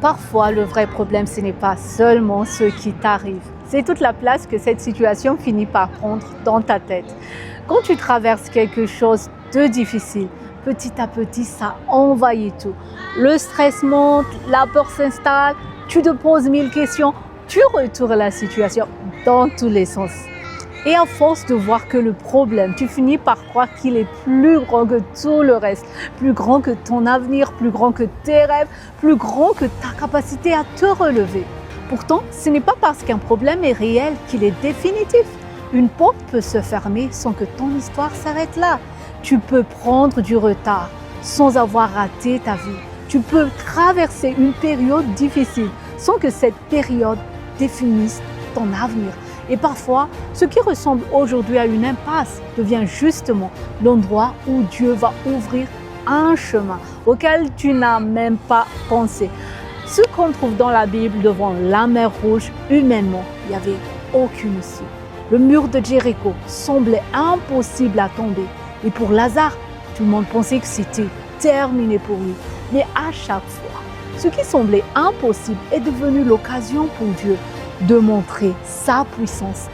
Parfois, le vrai problème, ce n'est pas seulement ce qui t'arrive. C'est toute la place que cette situation finit par prendre dans ta tête. Quand tu traverses quelque chose de difficile, petit à petit, ça envahit tout. Le stress monte, la peur s'installe, tu te poses mille questions, tu retournes la situation dans tous les sens. Et à force de voir que le problème, tu finis par croire qu'il est plus grand que tout le reste, plus grand que ton avenir, plus grand que tes rêves, plus grand que ta capacité à te relever. Pourtant, ce n'est pas parce qu'un problème est réel qu'il est définitif. Une porte peut se fermer sans que ton histoire s'arrête là. Tu peux prendre du retard sans avoir raté ta vie. Tu peux traverser une période difficile sans que cette période définisse ton avenir. Et parfois, ce qui ressemble aujourd'hui à une impasse devient justement l'endroit où Dieu va ouvrir un chemin auquel tu n'as même pas pensé. Ce qu'on trouve dans la Bible devant la mer Rouge, humainement, il n'y avait aucune issue. Le mur de Jéricho semblait impossible à tomber. Et pour Lazare, tout le monde pensait que c'était terminé pour lui. Mais à chaque fois, ce qui semblait impossible est devenu l'occasion pour Dieu de montrer sa puissance.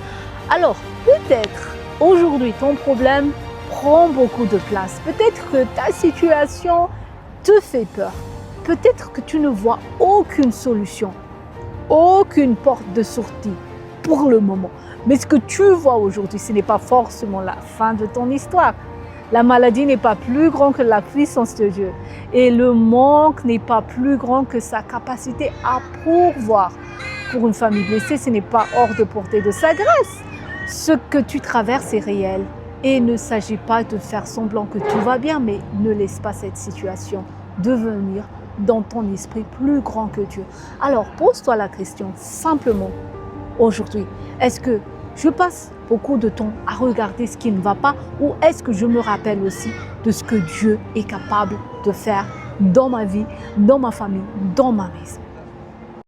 Alors, peut-être aujourd'hui ton problème prend beaucoup de place. Peut-être que ta situation te fait peur. Peut-être que tu ne vois aucune solution, aucune porte de sortie pour le moment. Mais ce que tu vois aujourd'hui, ce n'est pas forcément la fin de ton histoire. La maladie n'est pas plus grande que la puissance de Dieu. Et le manque n'est pas plus grand que sa capacité à pourvoir. Pour une famille blessée, ce n'est pas hors de portée de sa grâce. Ce que tu traverses est réel. Et il ne s'agit pas de faire semblant que tout va bien, mais ne laisse pas cette situation devenir dans ton esprit plus grand que Dieu. Alors, pose-toi la question simplement aujourd'hui. Est-ce que je passe beaucoup de temps à regarder ce qui ne va pas ou est-ce que je me rappelle aussi de ce que Dieu est capable de faire dans ma vie, dans ma famille, dans ma maison?